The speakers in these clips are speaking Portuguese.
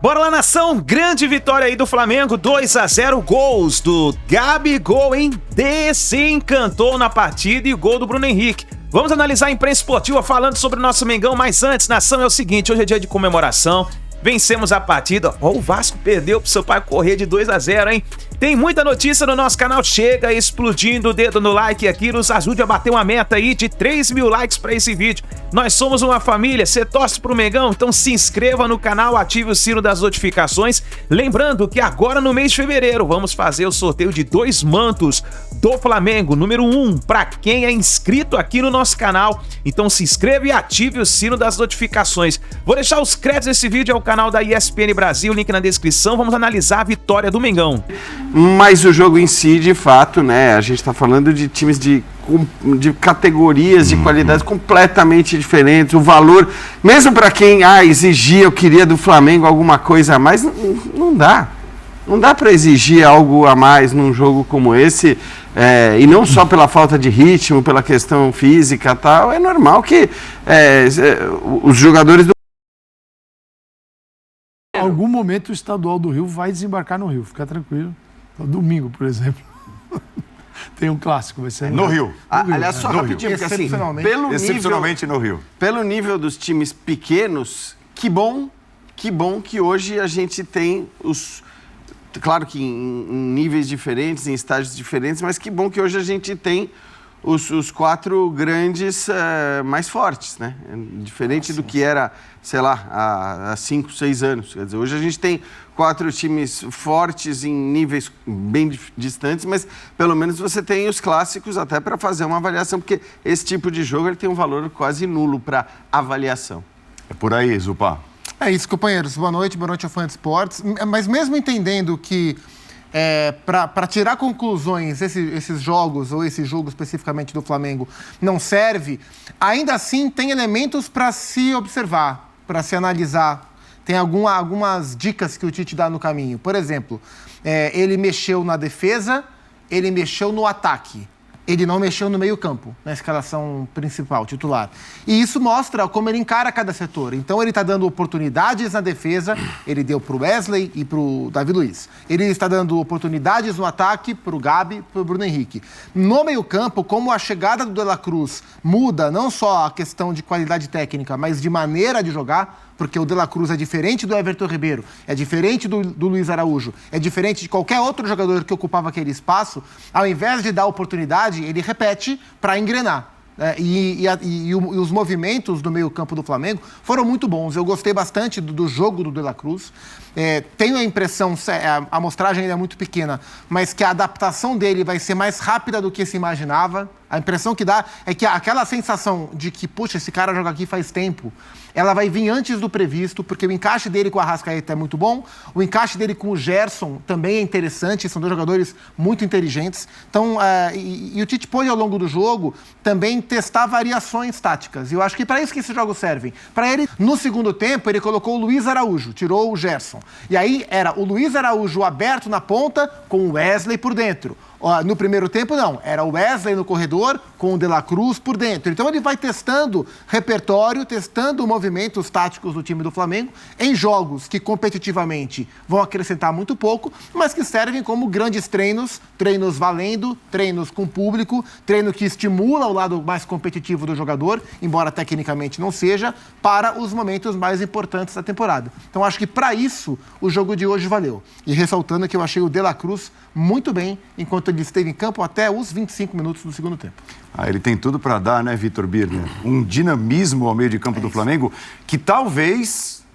Bora lá, nação! Grande vitória aí do Flamengo, 2-0, gols do Gabigol, hein? Desencantou na partida e o gol do Bruno Henrique. Vamos analisar a imprensa esportiva falando sobre o nosso Mengão, mas antes, nação, é o seguinte, hoje é dia de comemoração, vencemos a partida, ó, o Vasco perdeu pro seu pai correr de 2-0, hein? Tem muita notícia no nosso canal, chega explodindo o dedo no like aqui, nos ajude a bater uma meta aí de 3.000 likes pra esse vídeo. Nós somos uma família, você torce pro Mengão, então se inscreva no canal, ative o sino das notificações. Lembrando que agora no mês de fevereiro vamos fazer o sorteio de 2 mantos do Flamengo, número 1, pra quem é inscrito aqui no nosso canal. Então se inscreva e ative o sino das notificações. Vou deixar os créditos desse vídeo ao canal da ESPN Brasil, link na descrição. Vamos analisar a vitória do Mengão. Mas o jogo em si, de fato, né, a gente está falando de times de categorias, de qualidades completamente diferentes. O valor, mesmo para quem exigia, eu queria do Flamengo alguma coisa a mais, não dá. Não dá para exigir algo a mais num jogo como esse, e não só pela falta de ritmo, pela questão física e tal. É normal que os jogadores do... Em algum momento o estadual do Rio vai desembarcar no Rio, fica tranquilo. Domingo, por exemplo. Tem um clássico, vai ser no Rio. Aliás, só rapidinho, porque assim, excepcionalmente no Rio. Pelo nível dos times pequenos, que bom que hoje a gente tem os... Claro que em níveis diferentes, em estágios diferentes, mas que bom que hoje a gente tem os 4 grandes mais fortes, né? Diferente do que era, sei lá, há 5, 6 anos. Quer dizer, hoje a gente tem 4 times fortes em níveis bem distantes, mas pelo menos você tem os clássicos até para fazer uma avaliação, porque esse tipo de jogo ele tem um valor quase nulo para avaliação. É por aí, Zupá. É isso, companheiros. Boa noite ao Fã de Esportes. Mas mesmo entendendo que para tirar conclusões, esses jogos, ou esse jogo especificamente do Flamengo, não serve, ainda assim tem elementos para se observar, para se analisar. Tem algumas dicas que o Tite dá no caminho. Por exemplo, ele mexeu na defesa, ele mexeu no ataque. Ele não mexeu no meio-campo, na escalação principal, titular. E isso mostra como ele encara cada setor. Então, ele está dando oportunidades na defesa, ele deu para o Wesley e para o Davi Luiz. Ele está dando oportunidades no ataque para o Gabi e para o Bruno Henrique. No meio-campo, como a chegada do De La Cruz muda não só a questão de qualidade técnica, mas de maneira de jogar, porque o De La Cruz é diferente do Everton Ribeiro, é diferente do Luiz Araújo, é diferente de qualquer outro jogador que ocupava aquele espaço, ao invés de dar oportunidade, ele repete para engrenar. E os movimentos do meio-campo do Flamengo foram muito bons. Eu gostei bastante do jogo do De La Cruz. Tenho a impressão, a amostragem ainda é muito pequena, mas que a adaptação dele vai ser mais rápida do que se imaginava. A impressão que dá é que aquela sensação de que, puxa, esse cara joga aqui faz tempo, ela vai vir antes do previsto, porque o encaixe dele com o Arrascaeta é muito bom, o encaixe dele com o Gerson também é interessante, são 2 jogadores muito inteligentes. Então, e o Tite pôde, ao longo do jogo, também testar variações táticas. E eu acho que para isso que esses jogos servem. Para ele, no segundo tempo, ele colocou o Luiz Araújo, tirou o Gerson. E aí era o Luiz Araújo aberto na ponta com o Wesley por dentro. No primeiro tempo, não. Era o Wesley no corredor com o De La Cruz por dentro. Então, ele vai testando repertório, testando movimentos táticos do time do Flamengo em jogos que, competitivamente, vão acrescentar muito pouco, mas que servem como grandes treinos, treinos valendo, treinos com público, treino que estimula o lado mais competitivo do jogador, embora tecnicamente não seja, para os momentos mais importantes da temporada. Então, acho que, para isso, o jogo de hoje valeu. E ressaltando que eu achei o De La Cruz muito bem, enquanto ele esteve em campo até os 25 minutos do segundo tempo. Ele tem tudo para dar, né, Vitor Birner? Um dinamismo ao meio de campo do Flamengo que talvez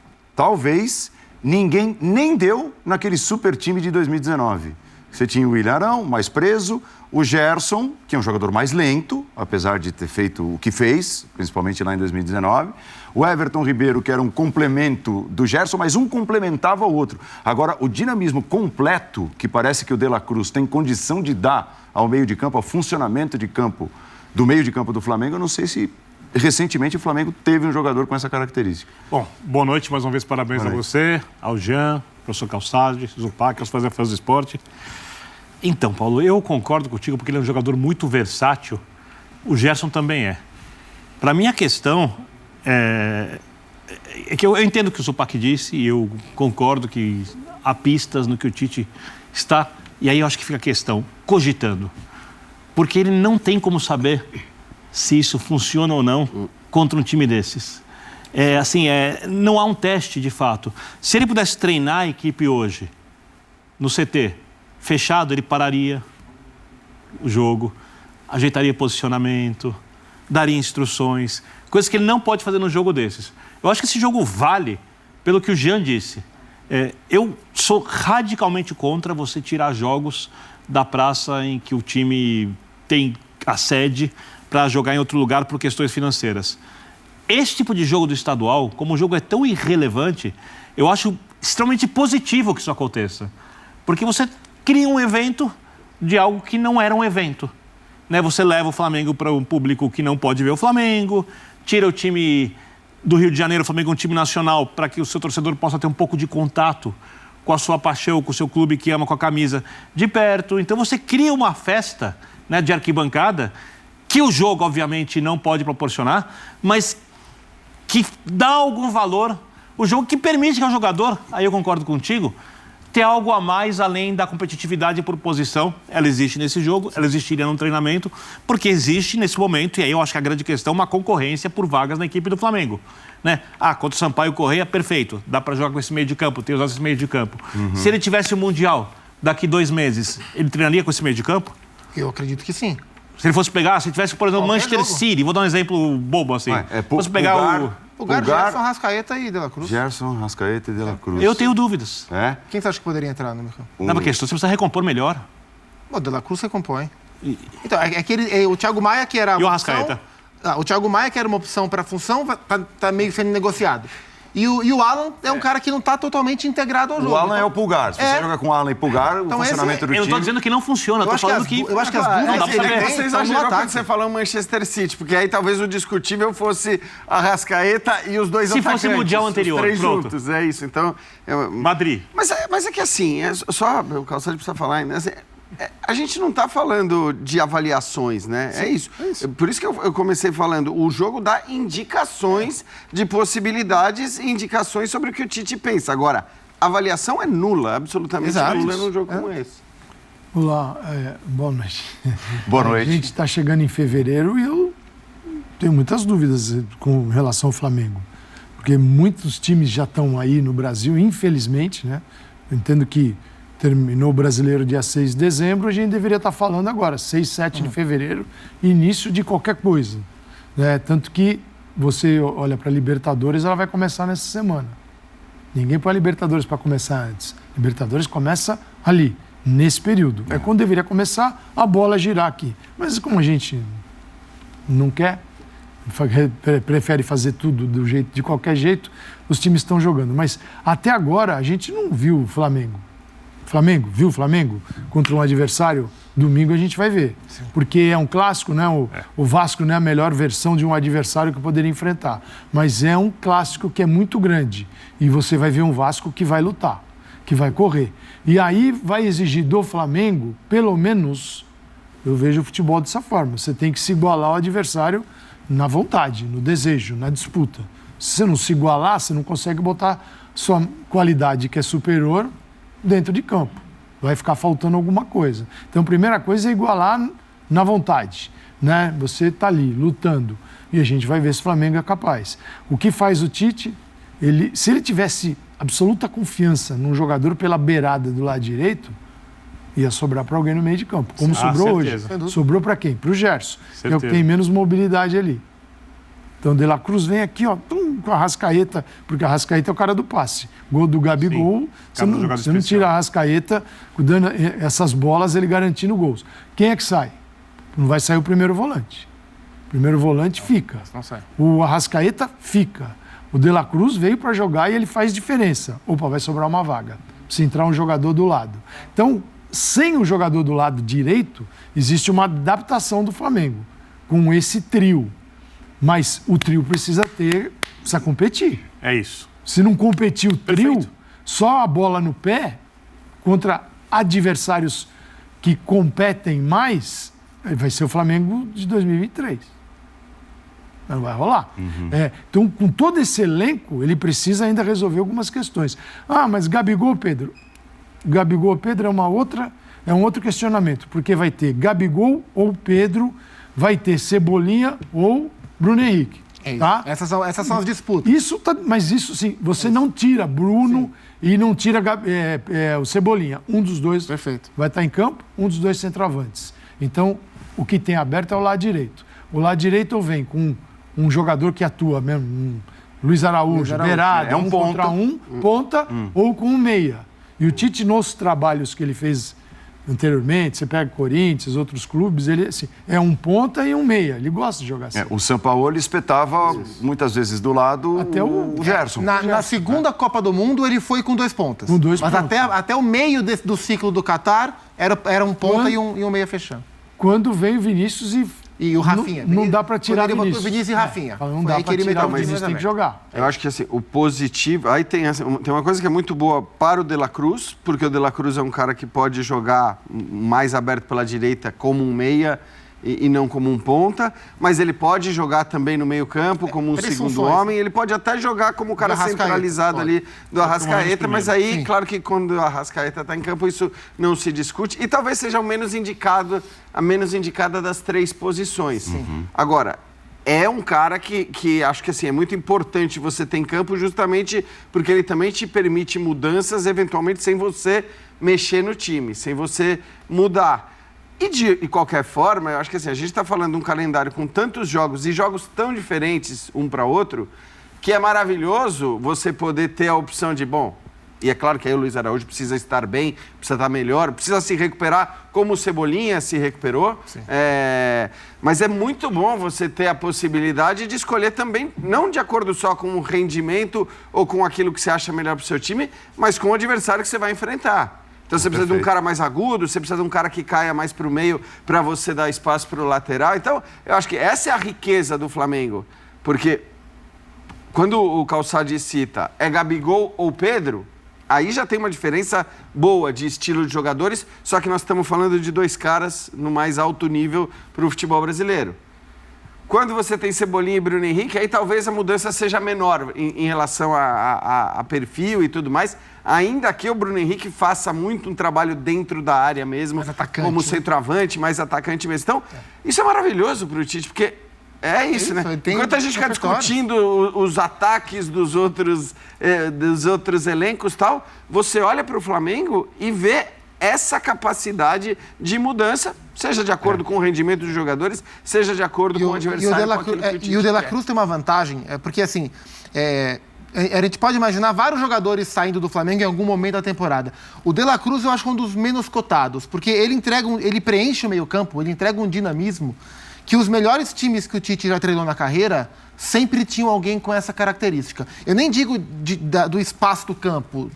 ninguém nem deu naquele super time de 2019. Você tinha o Willian Arão, mais preso, o Gerson, que é um jogador mais lento, apesar de ter feito o que fez, principalmente lá em 2019. O Everton Ribeiro, que era um complemento do Gerson, mas um complementava o outro. Agora, o dinamismo completo, que parece que o De La Cruz tem condição de dar ao meio de campo, ao funcionamento de campo do meio de campo do Flamengo, eu não sei se recentemente o Flamengo teve um jogador com essa característica. Bom, boa noite, mais uma vez parabéns a você, ao Jean, professor Calçade, Zupac, aos fãs do esporte. Então, Paulo, eu concordo contigo porque ele é um jogador muito versátil. O Gerson também é. Para mim, a questão É que eu entendo o que o Zupac disse e eu concordo que há pistas no que o Tite está... E aí eu acho que fica a questão, cogitando. Porque ele não tem como saber se isso funciona ou não contra um time desses. Não há um teste, de fato. Se ele pudesse treinar a equipe hoje, no CT, fechado, ele pararia o jogo, ajeitaria posicionamento, daria instruções, coisas que ele não pode fazer num jogo desses. Eu acho que esse jogo vale pelo que o Jean disse. Eu sou radicalmente contra você tirar jogos da praça em que o time tem a sede para jogar em outro lugar por questões financeiras. Esse tipo de jogo do estadual, como o jogo é tão irrelevante, eu acho extremamente positivo que isso aconteça. Porque você cria um evento de algo que não era um evento. Né? Você leva o Flamengo para um público que não pode ver o Flamengo, tira o time do Rio de Janeiro, o Flamengo é um time nacional, para que o seu torcedor possa ter um pouco de contato com a sua paixão, com o seu clube que ama, com a camisa de perto. Então você cria uma festa, né, de arquibancada, que o jogo, obviamente, não pode proporcionar, mas que dá algum valor. O jogo que permite que o jogador, aí eu concordo contigo, ter algo a mais além da competitividade por posição. Ela existe nesse jogo, ela existiria no treinamento, porque existe nesse momento, e aí eu acho que a grande questão, uma concorrência por vagas na equipe do Flamengo. Né? Contra o Sampaio Corrêa, perfeito, dá para jogar com esse meio de campo, ter usado esse meio de campo. Se ele tivesse o Mundial daqui 2 meses, ele treinaria com esse meio de campo? Eu acredito que sim. Se ele fosse pegar, se tivesse, por exemplo, Manchester City, vou dar um exemplo bobo assim. Fosse pegar Pulgar, Gerson, Rascaeta e De La Cruz. Gerson, Rascaeta e De La Cruz. Eu tenho dúvidas. Quem você acha que poderia entrar no mercado? Não, porque você precisa recompor melhor. O De La Cruz recompõe. Então, o Thiago Maia, que era E o Rascaeta? O Thiago Maia, que era uma opção para a função, tá meio sendo negociado. E o Alan é um cara que não está totalmente integrado ao jogo. O Alan é o Pulgar. Se você joga com o Alan e Pulgar, o funcionamento do time... Eu não estou dizendo que não funciona, eu estou falando que... Eu acho que as dúvidas dá pra saber. Você exagerou quando você falou Manchester City, porque aí talvez o discutível fosse a Rascaeta e os dois atacantes. Se fosse o Mundial anterior, os 3 pronto. juntos, é isso. Então, Madrid. Mas é que assim, só o Calçade precisa falar ainda, assim, a gente não está falando de avaliações, né? Sim, é isso. Por isso que eu comecei falando, o jogo dá indicações de possibilidades e indicações sobre o que o Tite pensa. Agora, a avaliação é nula, absolutamente nula num jogo como esse. Olá, boa noite. Boa noite. A gente está chegando em fevereiro e eu tenho muitas dúvidas com relação ao Flamengo. Porque muitos times já estão aí no Brasil, infelizmente, né? Eu entendo que terminou o Brasileiro dia 6 de dezembro, a gente deveria estar falando agora, 6, 7 de fevereiro, início de qualquer coisa. Né? Tanto que você olha para a Libertadores, ela vai começar nessa semana. Ninguém põe a Libertadores para começar antes. Libertadores começa ali, nesse período. É quando deveria começar a bola girar aqui. Mas como a gente não quer, prefere fazer tudo de qualquer jeito, os times estão jogando. Mas até agora a gente não viu o Flamengo. Viu o Flamengo contra um adversário? Domingo a gente vai ver. Sim. Porque é um clássico, né? O Vasco não é a melhor versão de um adversário que poderia enfrentar. Mas é um clássico que é muito grande. E você vai ver um Vasco que vai lutar, que vai correr. E aí vai exigir do Flamengo, pelo menos, eu vejo o futebol dessa forma. Você tem que se igualar ao adversário na vontade, no desejo, na disputa. Se você não se igualar, você não consegue botar sua qualidade, que é superior, dentro de campo. Vai ficar faltando alguma coisa. Então, a primeira coisa é igualar na vontade. Né? Você está ali, lutando. E a gente vai ver se o Flamengo é capaz. O que faz o Tite? Se ele tivesse absoluta confiança num jogador pela beirada do lado direito, ia sobrar para alguém no meio de campo. Como sobrou certeza. Hoje. Sobrou para quem? Para o Gerson. Que é o que tem menos mobilidade ali. Então, De La Cruz vem aqui, ó, com a Rascaeta, porque a Rascaeta é o cara do passe. Gol do Gabigol, você não tira a Rascaeta dando essas bolas, ele garantindo gols. Quem é que sai? Não vai sair o primeiro volante. O primeiro volante fica. Não sai. O Arrascaeta fica. O De La Cruz veio para jogar e ele faz diferença. Opa, vai sobrar uma vaga. Se entrar um jogador do lado. Então, sem o jogador do lado direito, existe uma adaptação do Flamengo com esse trio. Mas o trio precisa competir. É isso. Se não competir o trio, Perfeito. só a bola no pé, contra adversários que competem mais, vai ser o Flamengo de 2023. Não vai rolar. Então, com todo esse elenco, ele precisa ainda resolver algumas questões. Ah, mas Gabigol, Pedro é um outro questionamento, porque vai ter Gabigol ou Pedro, vai ter Cebolinha ou Bruno Henrique. Tá? Essas são as disputas. Mas isso sim, você não tira Bruno e não tira o Cebolinha. Um dos dois vai estar em campo, um dos dois centroavantes. Então, o que tem aberto é o lado direito. O lado direito vem com um jogador que atua mesmo, Luiz Araújo, beirada, é um ponta. contra ponta, ou com um meia. E o Tite, nos trabalhos que ele fez anteriormente, você pega Corinthians, outros clubes, ele assim, é um ponta e um meia. Ele gosta de jogar assim. O Sampaoli espetava muitas vezes do lado até o Gerson. Na segunda Copa do Mundo, ele foi com 2 pontas. Com 2 mas pontas. até o meio do ciclo do Catar, era um ponta e um meia fechando. Quando veio o Vinícius e o Rafinha. Não dá para tirar Vinícius. Vinícius. Vinícius e Rafinha. Não dá para tirar o Vinícius, tem que jogar. Eu acho que assim, o positivo... Aí tem uma coisa que é muito boa para o De La Cruz, porque o De La Cruz é um cara que pode jogar mais aberto pela direita como um meia e não como um ponta, mas ele pode jogar também no meio-campo como um segundo homem, ele pode até jogar como o cara centralizado ali do Arrascaeta, mas aí, claro que quando o Arrascaeta está em campo, isso não se discute, e talvez seja a menos indicada das 3 posições. Agora, é um cara que acho que assim, é muito importante você ter em campo justamente porque ele também te permite mudanças, eventualmente, sem você mexer no time, sem você mudar. E de qualquer forma, eu acho que assim, a gente está falando de um calendário com tantos jogos e jogos tão diferentes um para outro, que é maravilhoso você poder ter a opção de, e é claro que aí o Luiz Araújo precisa estar bem, precisa estar melhor, precisa se recuperar como o Cebolinha se recuperou. Mas é muito bom você ter a possibilidade de escolher também, não de acordo só com o rendimento ou com aquilo que você acha melhor para o seu time, mas com o adversário que você vai enfrentar. Então você precisa de um cara mais agudo, você precisa de um cara que caia mais para o meio para você dar espaço para o lateral. Então, eu acho que essa é a riqueza do Flamengo. Porque quando o Calçade cita é Gabigol ou Pedro, aí já tem uma diferença boa de estilo de jogadores, só que nós estamos falando de 2 caras no mais alto nível para o futebol brasileiro. Quando você tem Cebolinha e Bruno Henrique, aí talvez a mudança seja menor em relação a perfil e tudo mais. Ainda que o Bruno Henrique faça muito um trabalho dentro da área mesmo, como centroavante, mais atacante mesmo. Então, isso é maravilhoso para o Tite, porque é isso, né? Enquanto a gente fica discutindo os ataques dos outros elencos e tal, você olha para o Flamengo e vê essa capacidade de mudança, seja de acordo com o rendimento dos jogadores, seja de acordo com o adversário. E o De La Cruz tem uma vantagem, porque assim, a gente pode imaginar vários jogadores saindo do Flamengo em algum momento da temporada. O De La Cruz eu acho um dos menos cotados, porque ele preenche o meio-campo, ele entrega um dinamismo que os melhores times que o Tite já treinou na carreira sempre tinham alguém com essa característica. Eu nem digo do espaço do campo,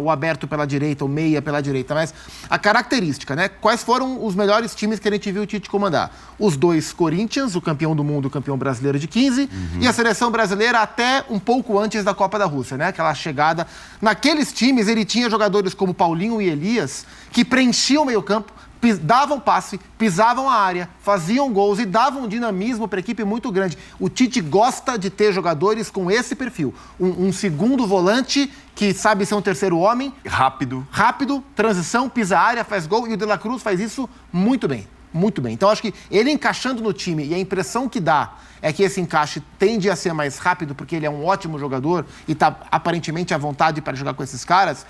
o aberto pela direita, o meia pela direita, mas a característica, né? Quais foram os melhores times que a gente viu o Tite comandar? Os 2 Corinthians, o campeão do mundo, o campeão brasileiro de 15, e a seleção brasileira até um pouco antes da Copa da Rússia, né? Aquela chegada. Naqueles times, ele tinha jogadores como Paulinho e Elias, que preenchiam o meio-campo, davam passe, pisavam a área, faziam gols e davam um dinamismo para a equipe muito grande. O Tite gosta de ter jogadores com esse perfil. Um segundo volante que sabe ser um terceiro homem. Rápido, transição, pisa a área, faz gol. E o De La Cruz faz isso muito bem. Muito bem. Então, acho que ele encaixando no time, e a impressão que dá é que esse encaixe tende a ser mais rápido, porque ele é um ótimo jogador e está aparentemente à vontade para jogar com esses caras.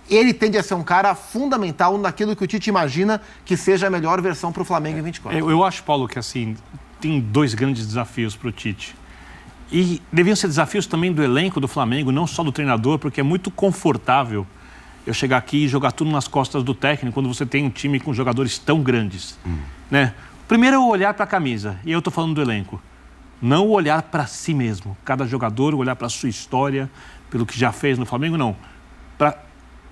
Ele tende a ser um cara fundamental naquilo que o Tite imagina que seja a melhor versão para o Flamengo em 24. Eu acho, Paulo, que assim, tem 2 grandes desafios para o Tite. E deviam ser desafios também do elenco do Flamengo, não só do treinador, porque é muito confortável eu chegar aqui e jogar tudo nas costas do técnico quando você tem um time com jogadores tão grandes. Né? Primeiro é o olhar para a camisa, e eu estou falando do elenco. Não o olhar para si mesmo. Cada jogador olhar para a sua história, pelo que já fez no Flamengo, não. Para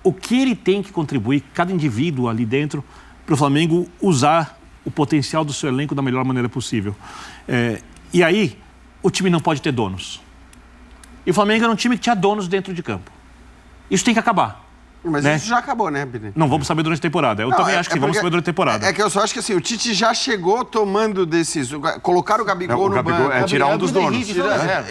o que ele tem que contribuir, cada indivíduo ali dentro, para o Flamengo usar o potencial do seu elenco da melhor maneira possível. E aí, o time não pode ter donos. E o Flamengo era um time que tinha donos dentro de campo. Isso tem que acabar. Mas né? isso já acabou, né, Bini? Não vamos saber durante a temporada. Eu também acho que vamos saber durante a temporada. É que eu só acho que assim, o Tite já chegou tomando decisões. Colocar o Gabigol no Gabigol banco. é tirar um dos donos.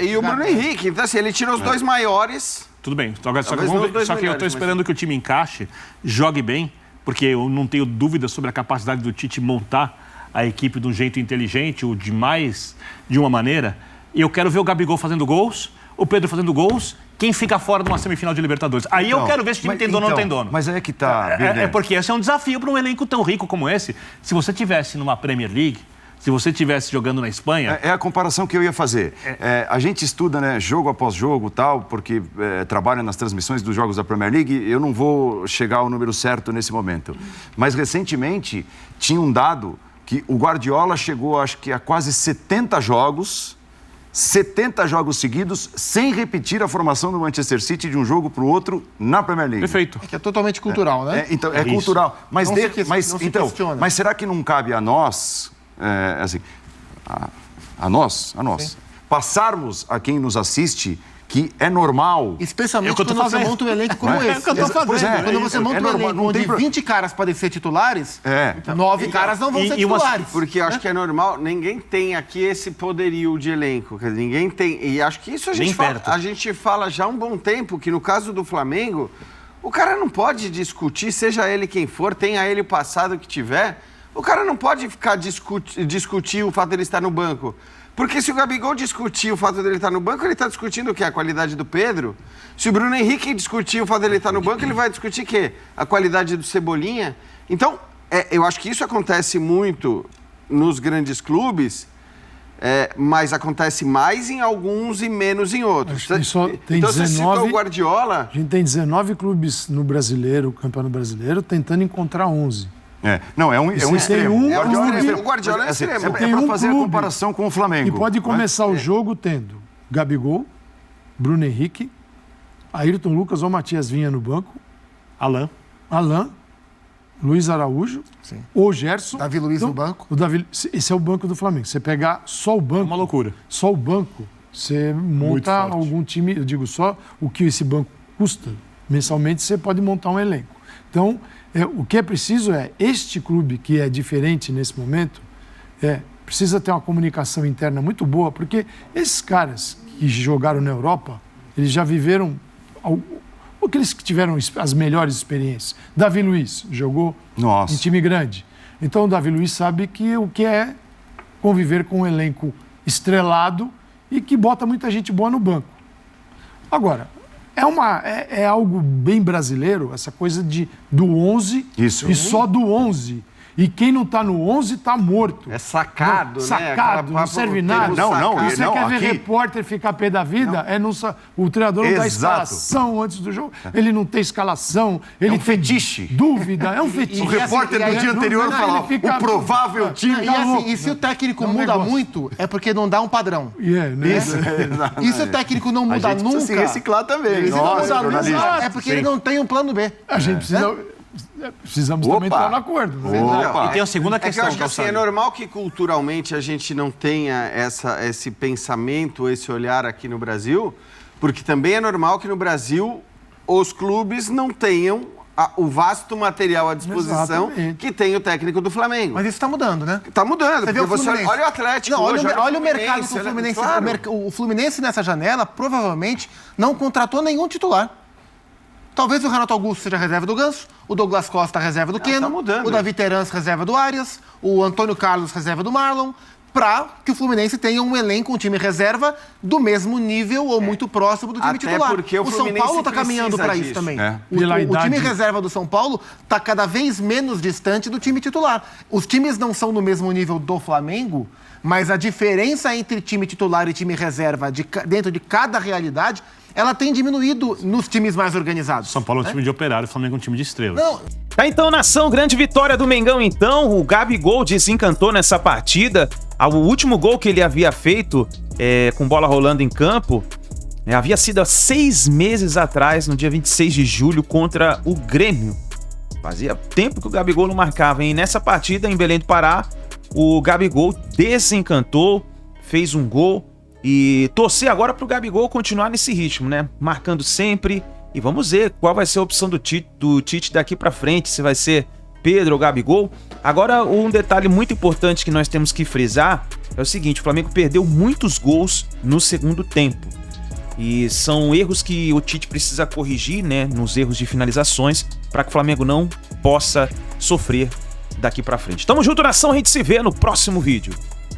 E o Bruno Henrique. Então, assim, ele tira os dois maiores. Tudo bem. Só que Talvez não os dois eu estou melhores, esperando que o time encaixe, jogue bem, porque eu não tenho dúvida sobre a capacidade do Tite montar a equipe de um jeito inteligente, ou de uma maneira. E eu quero ver o Gabigol fazendo gols, o Pedro fazendo gols, quem fica fora de uma semifinal de Libertadores. Aí eu quero ver se o time tem dono ou não tem dono. Mas aí é que tá. É porque esse é um desafio para um elenco tão rico como esse. Se você tivesse numa Premier League, se você estivesse jogando na Espanha... É a comparação que eu ia fazer. A gente estuda, né, jogo após jogo, tal, porque trabalha nas transmissões dos jogos da Premier League. Eu não vou chegar ao número certo nesse momento. Mas, recentemente, tinha um dado que o Guardiola chegou, acho que a quase 70 jogos seguidos, sem repetir a formação do Manchester City de um jogo para o outro na Premier League. Perfeito. Que é totalmente cultural, né? Então, é cultural. Mas, Não se questiona. mas será que não cabe a nós, a nós, passarmos a quem nos assiste que é normal... Especialmente É o que eu tô quando você fazendo. monta um elenco como esse. É o que eu tô fazendo. Pois é. Quando você monta um normal, elenco não onde tem 20 caras podem ser titulares, É. 9 caras não vão ser titulares. Porque eu acho que é normal, ninguém tem aqui esse poderio de elenco. Quer dizer, ninguém tem. E acho que isso a gente fala já há um bom tempo, que no caso do Flamengo, o cara não pode discutir, seja ele quem for, tenha ele o passado que tiver, o cara não pode ficar discutir o fato dele estar no banco. Porque se o Gabigol discutir o fato dele estar no banco, ele está discutindo o quê? A qualidade do Pedro? Se o Bruno Henrique discutir o fato dele estar no banco, ele vai discutir o quê? A qualidade do Cebolinha? Então, eu acho que isso acontece muito nos grandes clubes, mas acontece mais em alguns e menos em outros. Tem Então, 19, você citou o Guardiola... A gente tem 19 clubes no brasileiro, Campeonato Brasileiro, tentando encontrar 11. Não, é um extremo. O Guardiola é extremo. É para fazer a comparação com o Flamengo. E pode começar o jogo tendo Gabigol, Bruno Henrique, Ayrton Lucas ou Matias Vinha no banco, Alain, Luiz Araújo, ou Gerson. Davi Luiz no banco. Esse é o banco do Flamengo. Você pegar só o banco... uma loucura. Só o banco, você monta algum time... Eu digo só o que esse banco custa. Mensalmente, você pode montar um elenco. Então... o que é preciso este clube que é diferente nesse momento, precisa ter uma comunicação interna muito boa, porque esses caras que jogaram na Europa, eles já viveram, aqueles que tiveram as melhores experiências. Davi Luiz jogou em time grande. Então o Davi Luiz sabe que o que é conviver com um elenco estrelado e que bota muita gente boa no banco. Agora, é algo bem brasileiro, essa coisa do 11 e só do 11. E quem não está no 11 está morto. É sacado, né? Sacado, não serve nada. Você quer ver repórter ficar pé da vida? O treinador não dá escalação antes do jogo. Ele não tem escalação. Ele tem fetiche. Dúvida, é um fetiche. O repórter do dia anterior fala o provável time. E se o técnico muda muito, é porque não dá um padrão. E se o técnico não muda nunca... precisa se reciclar também. Se não muda nunca, é porque ele não tem um plano B. A gente precisa... Precisamos também estar no acordo. E tem a segunda questão. Eu acho que assim, é normal que culturalmente a gente não tenha esse pensamento, esse olhar aqui no Brasil, porque também é normal que no Brasil os clubes não tenham o vasto material à disposição que tem o técnico do Flamengo. Mas isso está mudando, né? Está mudando. Você vê o Fluminense. Olha o Atlético hoje, olha o mercado do Fluminense. Claro. O Fluminense nessa janela provavelmente não contratou nenhum titular. Talvez o Renato Augusto seja reserva do Ganso, o Douglas Costa reserva do Keno, o Davi Terans reserva do Arias, o Antônio Carlos reserva do Marlon, para que o Fluminense tenha um elenco, um time reserva do mesmo nível ou muito próximo do time titular. Porque o São Paulo está caminhando para isso também. O time reserva do São Paulo está cada vez menos distante do time titular. Os times não são no mesmo nível do Flamengo, mas a diferença entre time titular e time reserva dentro de cada realidade, ela tem diminuído nos times mais organizados. São Paulo é um time de operário, o Flamengo é um time de estrelas. Então, nação, grande vitória do Mengão, então. O Gabigol desencantou nessa partida. O último gol que ele havia feito, com bola rolando em campo, havia sido há 6 meses atrás, no dia 26 de julho, contra o Grêmio. Fazia tempo que o Gabigol não marcava, hein? Nessa partida, em Belém do Pará, o Gabigol desencantou, fez um gol. E torcer agora pro Gabigol continuar nesse ritmo, né? Marcando sempre E vamos ver qual vai ser a opção do Tite daqui pra frente, se vai ser Pedro ou Gabigol. Agora, um detalhe muito importante que nós temos que frisar é o seguinte: o Flamengo perdeu muitos gols no segundo tempo. E são erros que o Tite precisa corrigir, né, nos erros de finalizações, para que o Flamengo não possa sofrer daqui pra frente. Tamo junto, nação, a gente se vê no próximo vídeo.